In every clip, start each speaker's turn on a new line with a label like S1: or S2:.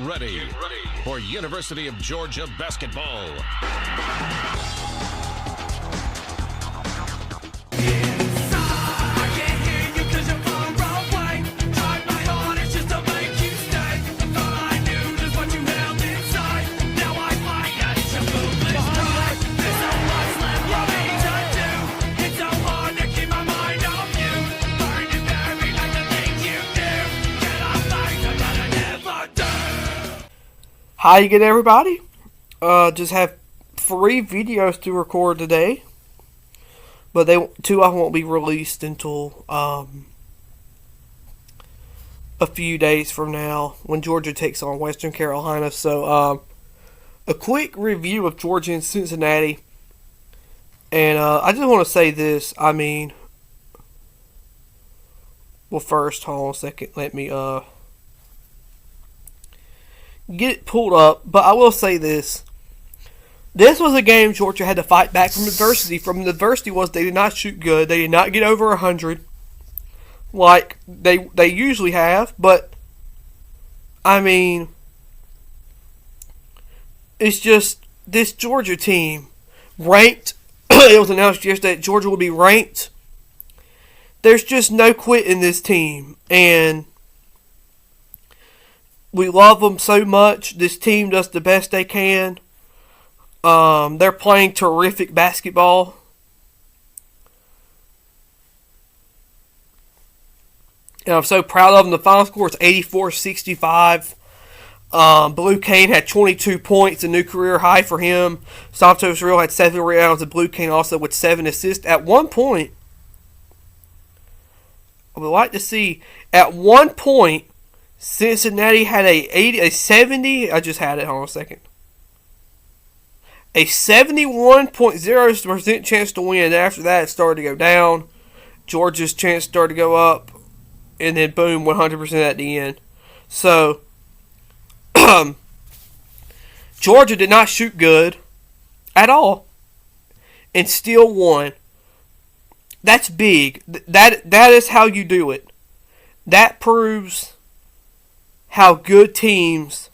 S1: ready for University of Georgia basketball.
S2: Hi again, everybody. Just have 3 videos to record today, but 2 of them won't be released until a few days from now when Georgia takes on Western Carolina. So a quick review of Georgia and Cincinnati, and I just want to say this. First, hold on a second. Let me get it pulled up, but I will say this. This was a game Georgia had to fight back from adversity. From the adversity was they did not shoot good. They did not get over 100 like they usually have. But, it's just this Georgia team ranked. It was announced yesterday that Georgia will be ranked. There's just no quit in this team. And we love them so much. This team does the best they can. They're playing terrific basketball. And I'm so proud of them. The final score is 84-65. Blue Cane had 22 points, a new career high for him. Santos Real had 7 rebounds, and Blue Cane also with 7 assists. At one point, I would like to see, at one point, Cincinnati had a 70. I just had it. Hold on a second. A 71.0% chance to win. After that, it started to go down. Georgia's chance started to go up, and then boom, 100% at the end. So, Georgia did not shoot good at all, and still won. That's big. That is how you do it. That proves how good teams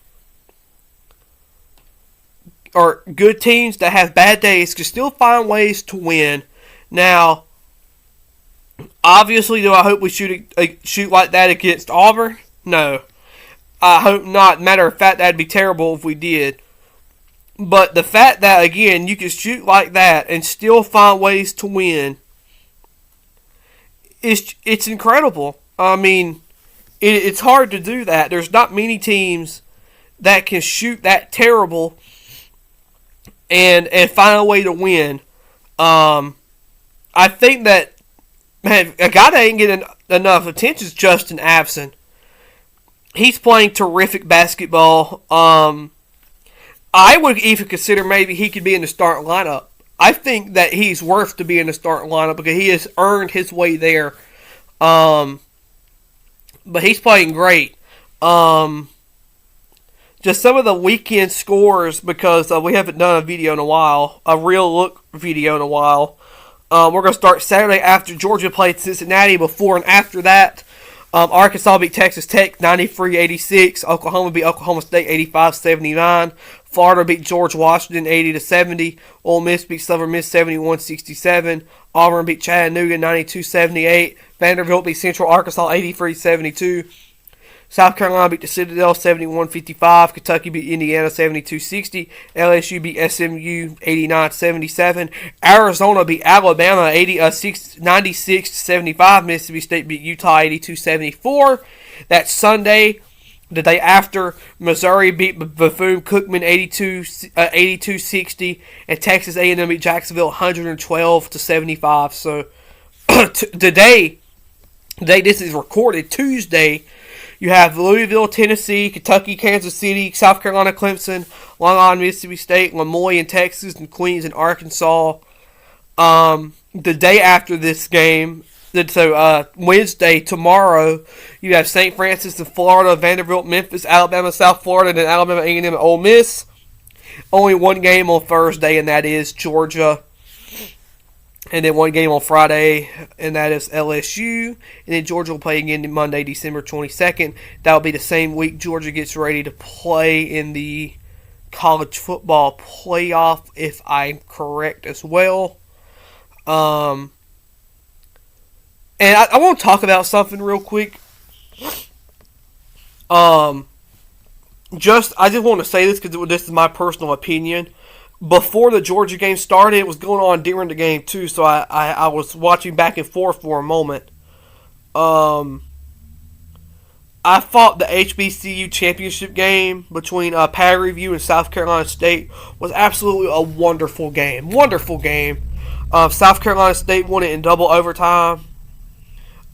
S2: that have bad days can still find ways to win. Now, obviously, do I hope we shoot like that against Auburn? No. I hope not. Matter of fact, that'd be terrible if we did. But the fact that, again, you can shoot like that and still find ways to win, it's incredible. It's hard to do that. There's not many teams that can shoot that terrible and find a way to win. I think that, man, a guy that ain't getting enough attention is Justin Abson. He's playing terrific basketball. I would even consider maybe he could be in the starting lineup. I think that he's worth to be in the starting lineup because he has earned his way there. But he's playing great. Just some of the weekend scores, because we haven't done a video in a while, a real look video in a while. We're going to start Saturday after Georgia played Cincinnati. Before and after that, Arkansas beat Texas Tech 93-86. Oklahoma beat Oklahoma State 85-79. Florida beat George Washington 80-70. Ole Miss beat Southern Miss 71-67. Auburn beat Chattanooga 92-78. Vanderbilt beat Central Arkansas 83-72. South Carolina beat the Citadel 71-55. Kentucky beat Indiana 72-60. LSU beat SMU 89-77. Arizona beat Alabama 96-75. Mississippi State beat Utah 82-74. That's Sunday. The day after, Missouri beat Bethune-Cookman 82-60, and Texas A&M beat Jacksonville 112-75. So today, this is recorded Tuesday. You have Louisville, Tennessee, Kentucky, Kansas City, South Carolina, Clemson, Long Island, Mississippi State, Lemoyne in Texas, and Queens in Arkansas. The day after this game, so Wednesday, tomorrow, you have St. Francis in Florida, Vanderbilt, Memphis, Alabama, South Florida, and then Alabama, A&M, and Ole Miss. Only one game on Thursday, and that is Georgia And then one game on Friday, and that is LSU. And then Georgia will play again Monday, December 22nd. That will be the same week Georgia gets ready to play in the college football playoff, if I'm correct as well. And I want to talk about something real quick. I just want to say this because this is my personal opinion. Before the Georgia game started, it was going on during the game too, so I was watching back and forth for a moment. I thought the HBCU championship game between Prairie View and South Carolina State was absolutely a wonderful game. Wonderful game. South Carolina State won it in double overtime.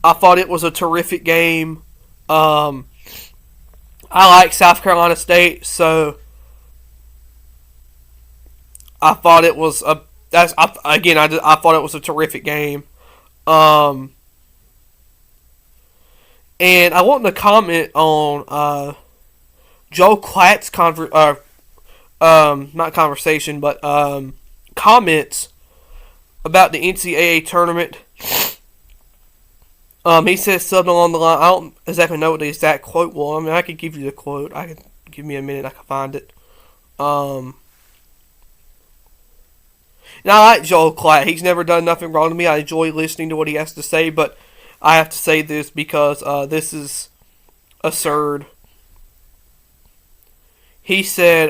S2: I thought it was a terrific game. I like South Carolina State, so I thought it was I thought it was a terrific game. And I want to comment on Joe Klatt's comments about the NCAA tournament. He says something along the line. I don't exactly know what the exact quote was. I mean, I could give you the quote. Give me a minute. I can find it. And I like Joel Klatt. He's never done nothing wrong to me. I enjoy listening to what he has to say, but I have to say this because this is absurd. He said,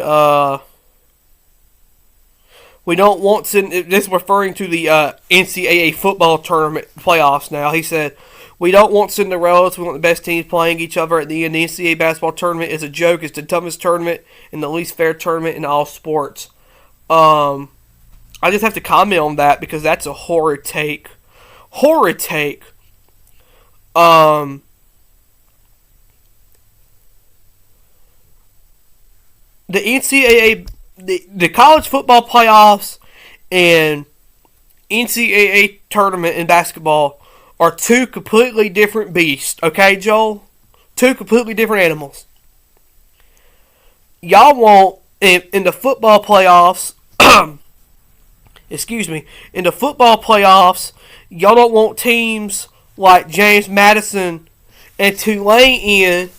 S2: we don't want to... This is referring to the NCAA football tournament playoffs now. He said, we don't want Cinderellas. We want the best teams playing each other at the end. The NCAA basketball tournament is a joke. It's the dumbest tournament and the least fair tournament in all sports. I just have to comment on that because that's a horrid take. Horrid take. The NCAA, the college football playoffs and NCAA tournament in basketball are two completely different beasts. Okay, Joel? Two completely different animals. Y'all want, in the football playoffs... in the football playoffs, y'all don't want teams like James Madison and Tulane in.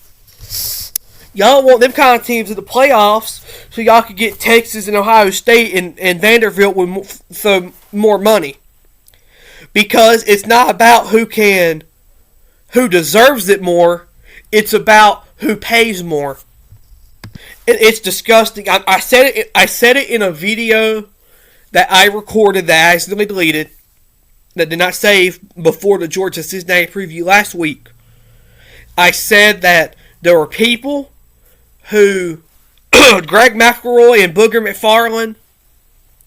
S2: Y'all don't want them kind of teams in the playoffs so y'all could get Texas and Ohio State and Vanderbilt with more money. Because it's not about who deserves it more. It's about who pays more. It's disgusting. I said it in a video that I recorded that I accidentally deleted, that did not save before the Georgia Cincinnati preview last week. I said that there were people who, Greg McElroy and Booger McFarland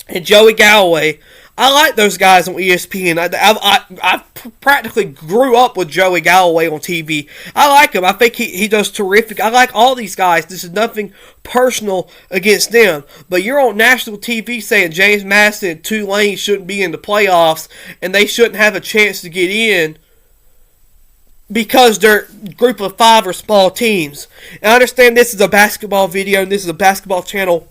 S2: and Joey Galloway, I like those guys on ESPN. I practically grew up with Joey Galloway on TV. I like him. I think he does terrific. I like all these guys. This is nothing personal against them. But you're on national TV saying James Madison and Tulane shouldn't be in the playoffs and they shouldn't have a chance to get in because they're a group of 5 or small teams. And I understand this is a basketball video and this is a basketball channel.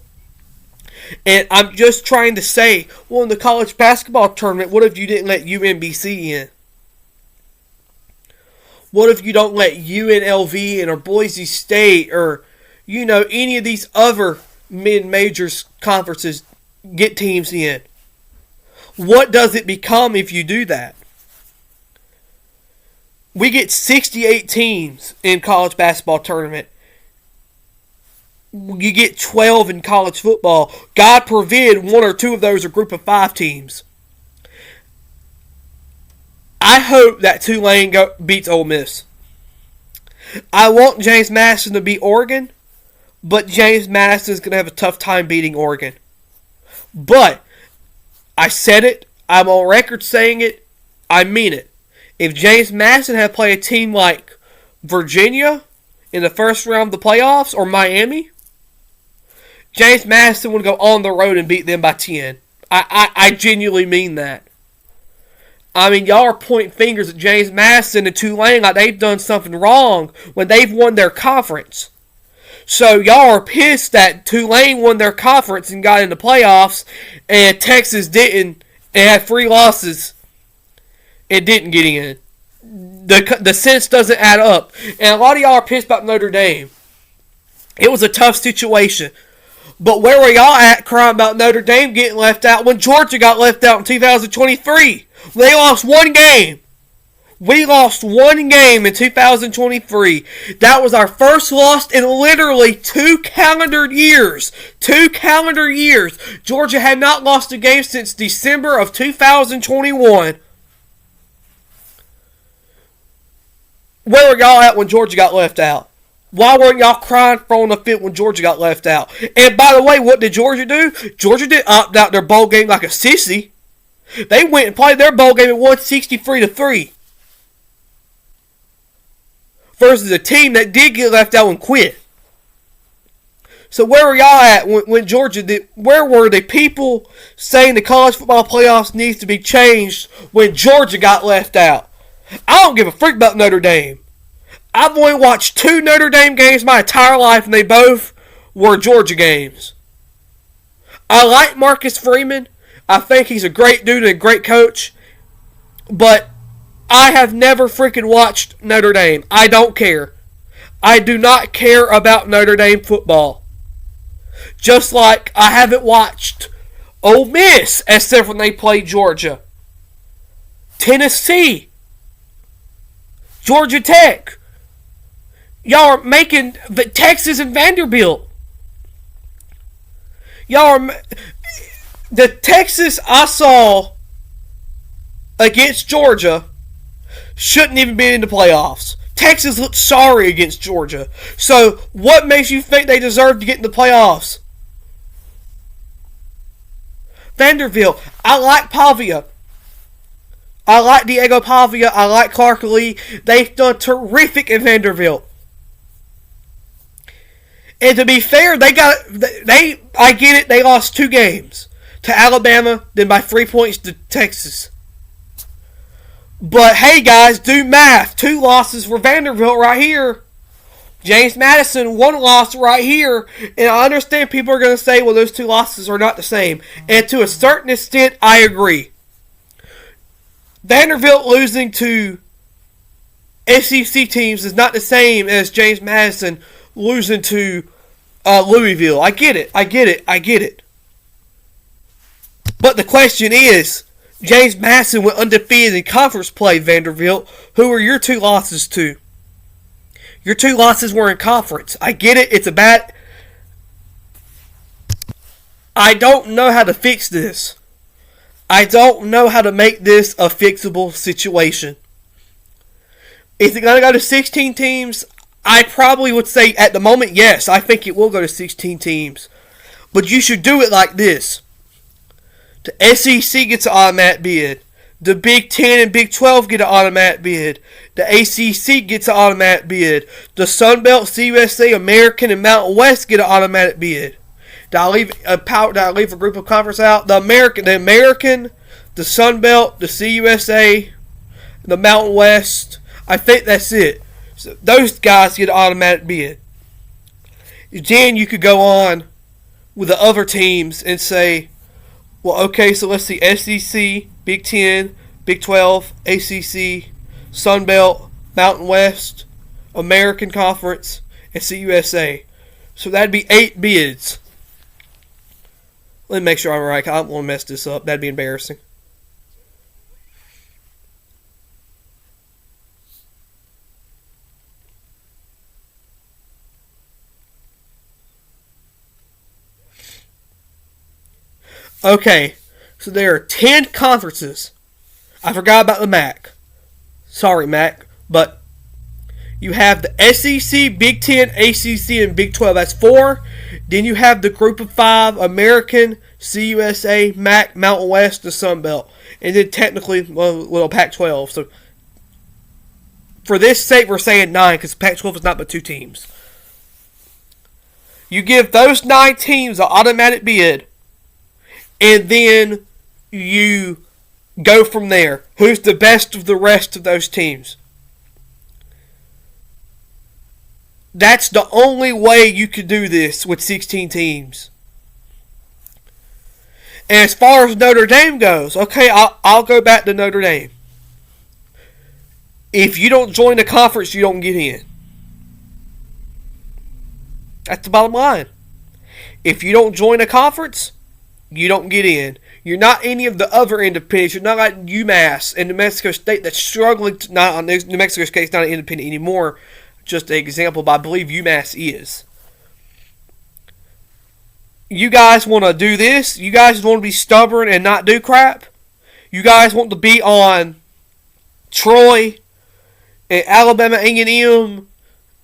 S2: And I'm just trying to say, well, in the college basketball tournament, what if you didn't let UMBC in? What if you don't let UNLV in or Boise State or, any of these other mid-majors conferences get teams in? What does it become if you do that? We get 68 teams in college basketball tournament. You get 12 in college football. God forbid 1 or 2 of those are group of 5 teams. I hope that Tulane beats Ole Miss. I want James Madison to beat Oregon, but James Madison is going to have a tough time beating Oregon. But I said it. I'm on record saying it. I mean it. If James Madison had played a team like Virginia in the first round of the playoffs or Miami, James Madison would go on the road and beat them by 10. I genuinely mean that. I mean, y'all are pointing fingers at James Madison and Tulane like they've done something wrong when they've won their conference. So y'all are pissed that Tulane won their conference and got in the playoffs and Texas didn't It had 3 losses. It didn't get in. The sense doesn't add up. And a lot of y'all are pissed about Notre Dame. It was a tough situation. But where were y'all at crying about Notre Dame getting left out when Georgia got left out in 2023? They lost 1 game. We lost 1 game in 2023. That was our first loss in literally 2 calendar years. 2 calendar years. Georgia had not lost a game since December of 2021. Where were y'all at when Georgia got left out? Why weren't y'all crying, throwing a fit when Georgia got left out? And by the way, what did Georgia do? Georgia did opt out their bowl game like a sissy. They went and played their bowl game and won 63-3. Versus a team that did get left out and quit. So where were y'all at when Georgia did? Where were the people saying the college football playoffs needs to be changed when Georgia got left out? I don't give a freak about Notre Dame. I've only watched 2 Notre Dame games my entire life, and they both were Georgia games. I like Marcus Freeman. I think he's a great dude and a great coach. But I have never freaking watched Notre Dame. I don't care. I do not care about Notre Dame football. Just like I haven't watched Ole Miss except when they played Georgia. Tennessee. Georgia Tech. Y'all are making Texas and Vanderbilt. Y'all are... The Texas I saw against Georgia shouldn't even be in the playoffs. Texas looked sorry against Georgia. So, what makes you think they deserve to get in the playoffs? Vanderbilt. I like Pavia. I like Diego Pavia. I like Clark Lee. They've done terrific in Vanderbilt. And to be fair, I get it, they lost 2 games. To Alabama, then by 3 points to Texas. But hey guys, do math. 2 losses for Vanderbilt right here. James Madison, 1 loss right here. And I understand people are going to say, well, those 2 losses are not the same. And to a certain extent, I agree. Vanderbilt losing to SEC teams is not the same as James Madison losing to Louisville. I get it. But the question is, James Madison went undefeated in conference play, Vanderbilt. Who were your 2 losses to? Your 2 losses were in conference. I get it. It's a bad... I don't know how to fix this. I don't know how to make this a fixable situation. Is it going to go to 16 teams? I probably would say at the moment, yes. I think it will go to 16 teams. But you should do it like this. The SEC gets an automatic bid. The Big 10 and Big 12 get an automatic bid. The ACC gets an automatic bid. The Sun Belt, CUSA, American, and Mountain West get an automatic bid. Did I leave a group of conference out? The American, the Sun Belt, the CUSA, the Mountain West. I think that's it. So those guys get an automatic bid. Then you could go on with the other teams and say, well, okay, so let's see, SEC, Big 10, Big 12, ACC, Sun Belt, Mountain West, American Conference, and CUSA. So that'd be 8 bids. Let me make sure I'm right. I don't want to mess this up. That'd be embarrassing. Okay, so there are 10 conferences. I forgot about the MAC. Sorry, MAC. But you have the SEC, Big 10, ACC, and Big 12. That's 4. Then you have the group of 5, American, CUSA, MAC, Mountain West, the Sun Belt. And then technically, well Pac-12. So for this sake, we're saying 9 because Pac-12 is not but 2 teams. You give those 9 teams an automatic bid. And then you go from there. Who's the best of the rest of those teams? That's the only way you could do this with 16 teams. And as far as Notre Dame goes, okay, I'll go back to Notre Dame. If you don't join the conference, you don't get in. That's the bottom line. If you don't join a conference, you don't get in. You're not any of the other independents. You're not like UMass and New Mexico State that's struggling. New Mexico State's not an independent anymore. Just an example, but I believe UMass is. You guys want to do this? You guys want to be stubborn and not do crap? You guys want to be on Troy and Alabama A&M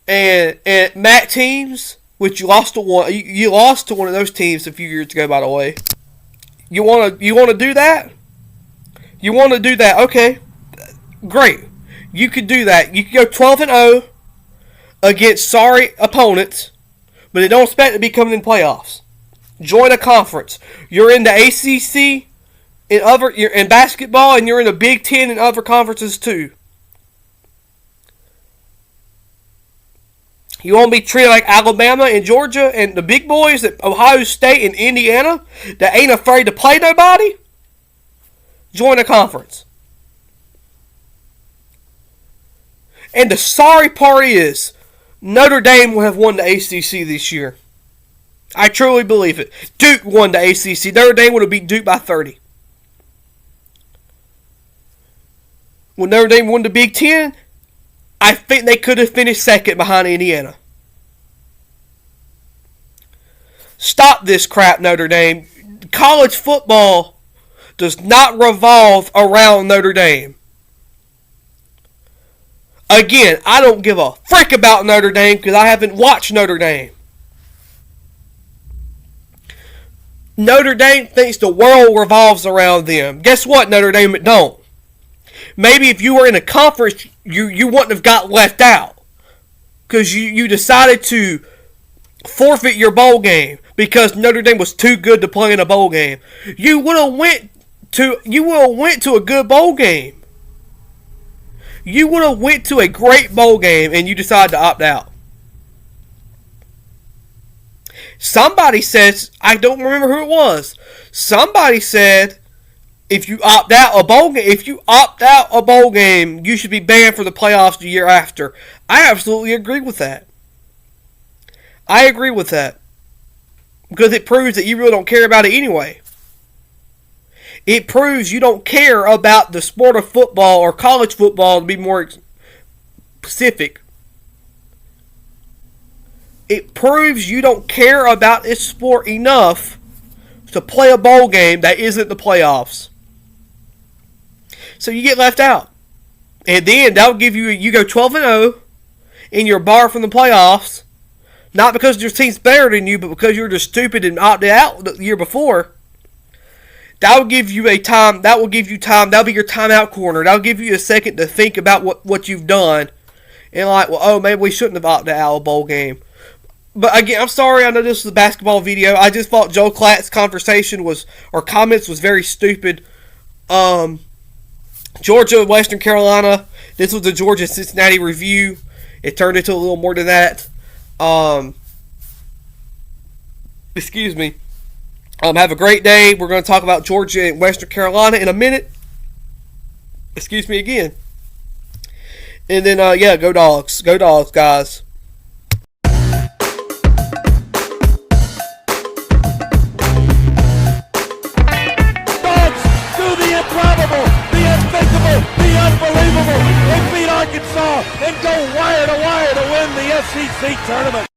S2: and MAC teams, which you lost to one. You lost to one of those teams a few years ago, by the way. You want to do that? You want to do that? Okay, great. You could do that. You could go 12-0 against sorry opponents, but they don't expect to be coming in playoffs. Join a conference. You're in the ACC you're in basketball, and you're in the Big Ten and other conferences too. You want to be treated like Alabama and Georgia and the big boys at Ohio State and Indiana that ain't afraid to play nobody? Join a conference. And the sorry part is, Notre Dame will have won the ACC this year. I truly believe it. Duke won the ACC. Notre Dame would have beat Duke by 30. When Notre Dame won the Big Ten, I think they could have finished second behind Indiana. Stop this crap, Notre Dame. College football does not revolve around Notre Dame. Again, I don't give a frick about Notre Dame because I haven't watched Notre Dame. Notre Dame thinks the world revolves around them. Guess what, Notre Dame? It don't. Maybe if you were in a conference, you wouldn't have got left out because you decided to forfeit your bowl game because Notre Dame was too good to play in a bowl game. You would have went to a good bowl game. You would have went to a great bowl game and you decided to opt out. Somebody says, I don't remember who it was. Somebody said, if you opt out a bowl game, you should be banned for the playoffs the year after. I absolutely agree with that. I agree with that. Because it proves that you really don't care about it anyway. It proves you don't care about the sport of football or college football, to be more specific. It proves you don't care about this sport enough to play a bowl game that isn't the playoffs. So you get left out. And then that'll give you go 12-0 and you're barred from the playoffs. Not because your team's better than you, but because you're just stupid and opted out the year before. That will give you time. That'll be your timeout corner. That'll give you a second to think about what you've done. And like, well, oh, maybe we shouldn't have opted out of a bowl game. But again, I'm sorry, I know this was a basketball video. I just thought Joe Klatt's comments was very stupid. Georgia, Western Carolina. This was the Georgia Cincinnati review. It turned into a little more than that. Excuse me. Have a great day. We're going to talk about Georgia and Western Carolina in a minute. Excuse me again. And then, go Dogs. Go Dogs, guys.
S3: Unbelievable. They beat Arkansas and go wire to wire to win the SEC tournament.